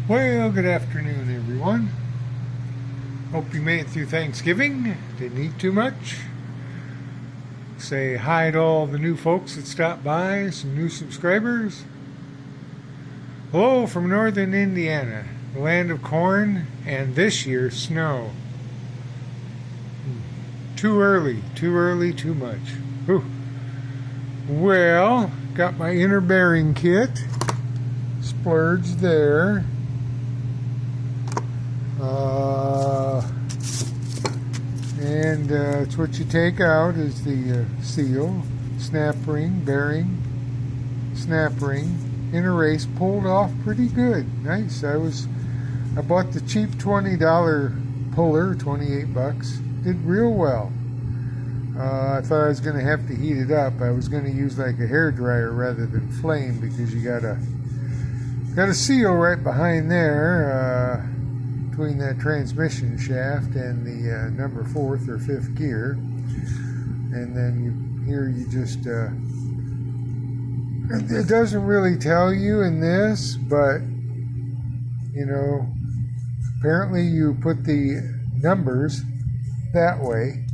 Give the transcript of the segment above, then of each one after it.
Well, good afternoon, everyone. Hope you made it through Thanksgiving. Didn't eat too much. Say hi to all the new folks that stopped by, some new subscribers. Hello from northern Indiana, the land of corn and this year's snow. Too early, too much. Whew. Well, got my inner bearing kit. Splurged there. And it's what you take out is the seal, snap ring, bearing, snap ring, inner race, pulled off pretty good. Nice. I bought the cheap $20 puller, 28 bucks. Did real well. I thought I was going to have to heat it up. I was going to use like a hair dryer rather than flame because you got a seal right behind there. Between that transmission shaft and the number 4th or 5th gear, and then you just it doesn't really tell you in this, but apparently you put the numbers that way,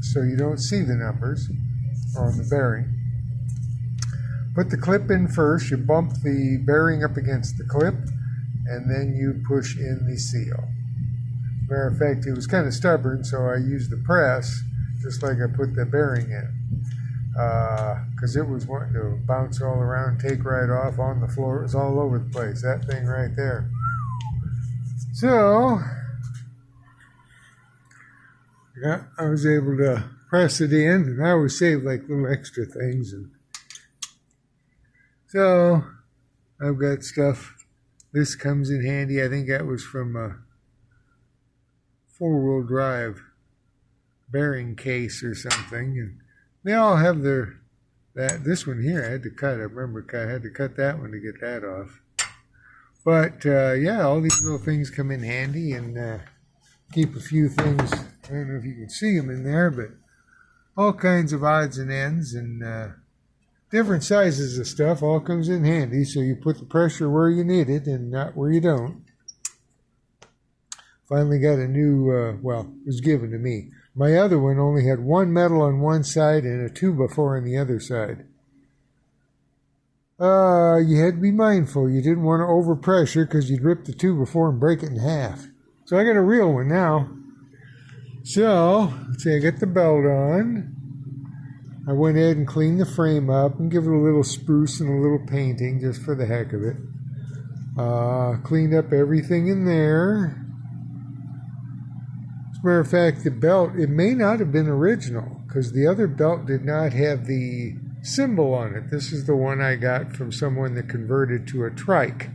so you don't see the numbers on the bearing. Put the clip in first, you bump the bearing up against the clip, and then you push in the seal. Matter of fact, it was kind of stubborn, so I used the press, just like I put the bearing in. Because it was wanting to bounce all around, take right off on the floor. It was all over the place, that thing right there. So, yeah, I was able to press it in, and I always save like little extra things. So, I've got stuff. This comes in handy. I think that was from a 4-wheel drive bearing case or something. And they all have this one here I had to cut. I remember I had to cut that one to get that off. But, yeah, all these little things come in handy, and keep a few things. I don't know if you can see them in there, but all kinds of odds and ends, and different sizes of stuff all comes in handy, so you put the pressure where you need it and not where you don't. Finally got a new, it was given to me. My other one only had one metal on one side and a 2x4 on the other side. You had to be mindful. You didn't want to overpressure because you'd rip the 2x4 and break it in half. So I got a real one now. So, let's see, I got the belt on. I went ahead and cleaned the frame up and give it a little spruce and a little painting just for the heck of it. Cleaned up everything in there. As a matter of fact, the belt, it may not have been original because the other belt did not have the symbol on it. This is the one I got from someone that converted to a trike,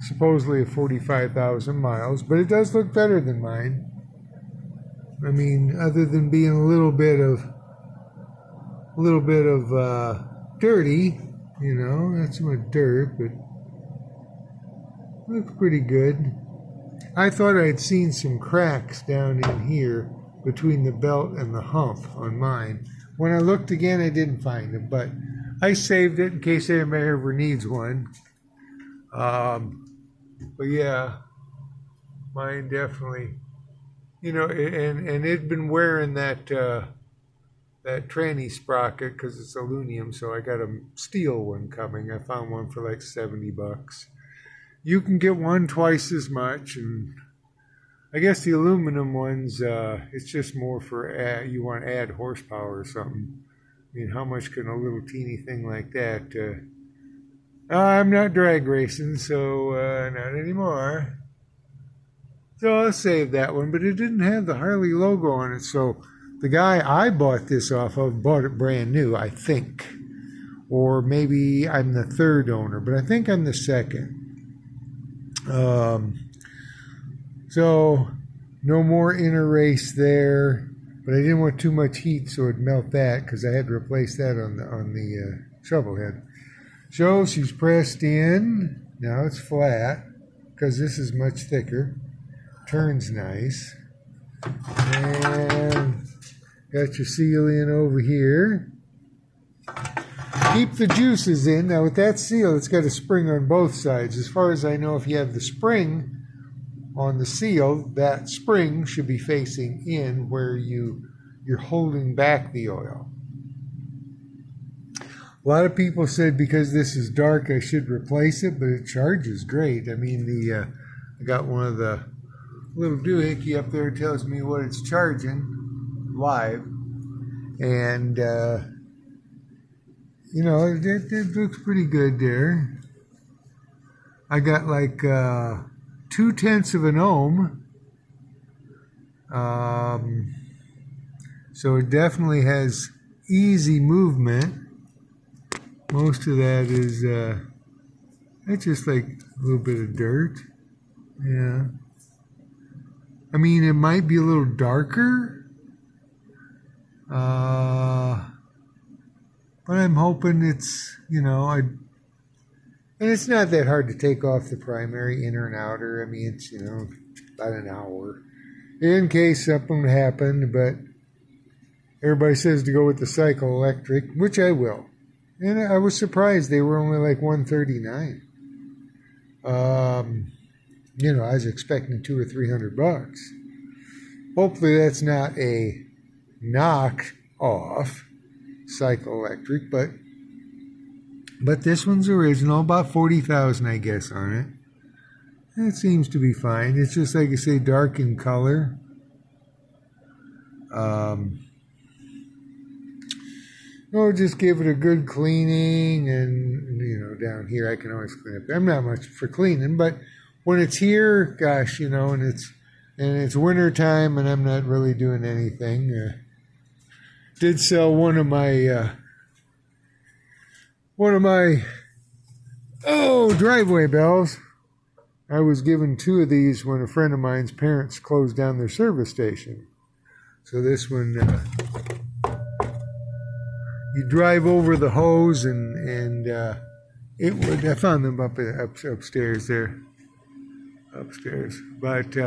supposedly a 45,000 miles, but it does look better than mine. I mean, other than being a little bit of dirty, not so much dirt, but looks pretty good. I thought I'd seen some cracks down in here between the belt and the hump on mine. When I looked again, I didn't find them, but I saved it in case anybody ever needs one. But yeah, mine definitely, and it'd been wearing that tranny sprocket because it's aluminum, so I got a steel one coming. I found one for like 70 bucks. You can get one twice as much, and I guess the aluminum ones, it's just more for you want to add horsepower or something. I mean, how much can a little teeny thing like that? I'm not drag racing, so not anymore. So I'll save that one, but it didn't have the Harley logo on it, so the guy I bought this off of bought it brand new, I think. Or maybe I'm the third owner, but I think I'm the second. So no more inner race there, but I didn't want too much heat so it'd melt that because I had to replace that on the shovel head. So she's pressed in. Now it's flat because this is much thicker. Turns nice. And got your seal in over here. keep the juices in. Now with that seal, it's got a spring on both sides. As far as I know, if you have the spring on the seal, that spring should be facing in where you're holding back the oil. A lot of people said because this is dark, I should replace it, but it charges great. I mean, I got one of the little doohickey up there tells me what it's charging live, and you know, it looks pretty good there. I got like 0.2 of an ohm, so it definitely has easy movement. Most of that is it's just like a little bit of dirt. Yeah. I mean, it might be a little darker, but I'm hoping it's, you know, and it's not that hard to take off the primary inner and outer. I mean, it's, you know, about an hour in case something happened, but everybody says to go with the cycle electric, which I will. And I was surprised they were only like $139. You know, I was expecting $200 or $300. Hopefully that's not a knock off cycle electric, but this one's original, about 40,000 I guess on it. It seems to be fine. It's just like I say, dark in color. Oh, just give it a good cleaning, and you know, down here I can always clean up. I'm not much for cleaning, but when it's here, gosh, you know, and it's winter time, and I'm not really doing anything. Did sell one of my driveway bells. I was given 2 of these when a friend of mine's parents closed down their service station. So this one. You drive over the hose, and it would. I found them upstairs there, upstairs. But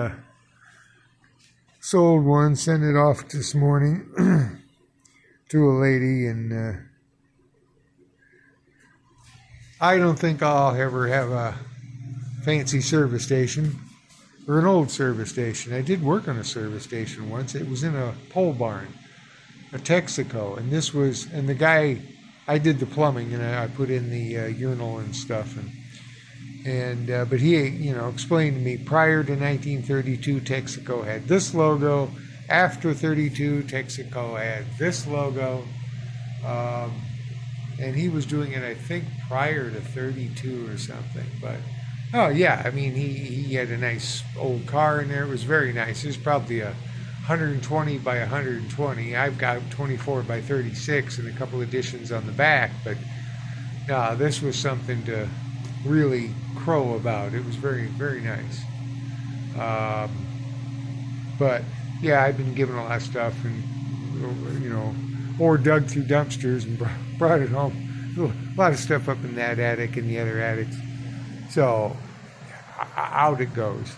sold one, sent it off this morning to a lady, and I don't think I'll ever have a fancy service station or an old service station. I did work on a service station once. It was in a pole barn. A Texaco, and this was, and the guy, I did the plumbing, and I put in the urinal and stuff, but he, you know, explained to me prior to 1932, Texaco had this logo. After 32, Texaco had this logo, and he was doing it, I think, prior to 32 or something. But oh yeah, I mean, he had a nice old car in there. It was very nice. It was probably a 120 by 120. I've got 24 by 36 and a couple additions on the back, but no, this was something to really crow about. It was very, very nice. But yeah, I've been given a lot of stuff, and you know, or dug through dumpsters and brought it home. A lot of stuff up in that attic and the other attics. So out it goes.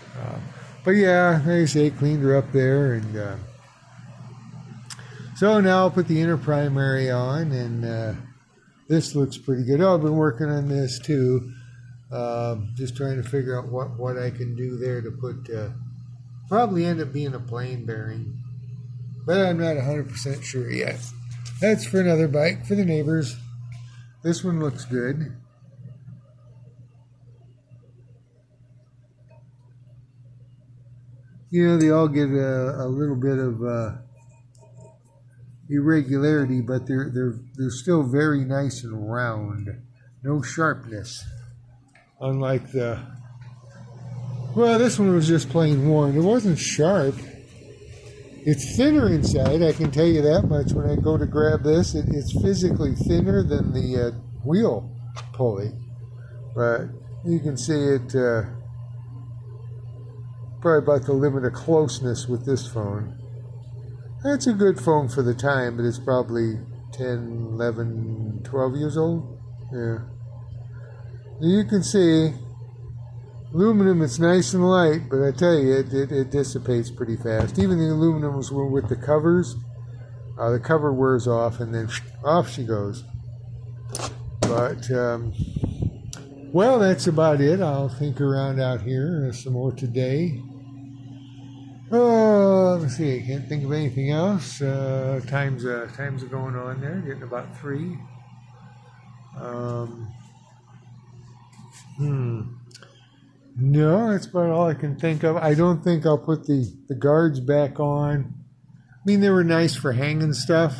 But yeah, like I say, cleaned her up there, and so now I'll put the inner primary on, and this looks pretty good. Oh, I've been working on this too, just trying to figure out what I can do there to put, probably end up being a plain bearing, but I'm not 100% sure yet. That's for another bike, for the neighbors. This one looks good. You know, they all get a little bit of irregularity, but they're still very nice and round. No sharpness. Unlike this one was just plain worn. It wasn't sharp. It's thinner inside, I can tell you that much. When I go to grab this, it's physically thinner than the wheel pulley. But you can see it... probably about the limit of closeness with this phone. That's a good phone for the time, but it's probably 10, 11, 12 years old. Yeah. You can see, aluminum, it's nice and light, but I tell you, it dissipates pretty fast. Even the aluminums with the covers, the cover wears off, and then off she goes. But well, that's about it. I'll think around out here some more today. Let's see. I can't think of anything else. Time's going on there. Getting about 3. No, that's about all I can think of. I don't think I'll put the guards back on. I mean, they were nice for hanging stuff,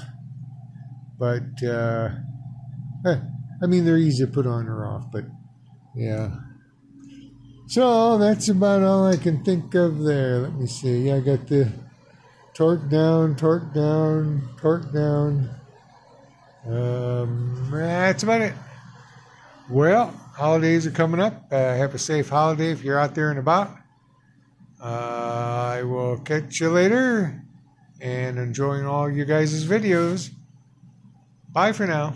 but I mean, they're easy to put on or off. But yeah. So that's about all I can think of there. Let me see. I got the torque down, torque down, torque down. That's about it. Well, holidays are coming up. Have a safe holiday if you're out there and about. I will catch you later and enjoying all you guys' videos. Bye for now.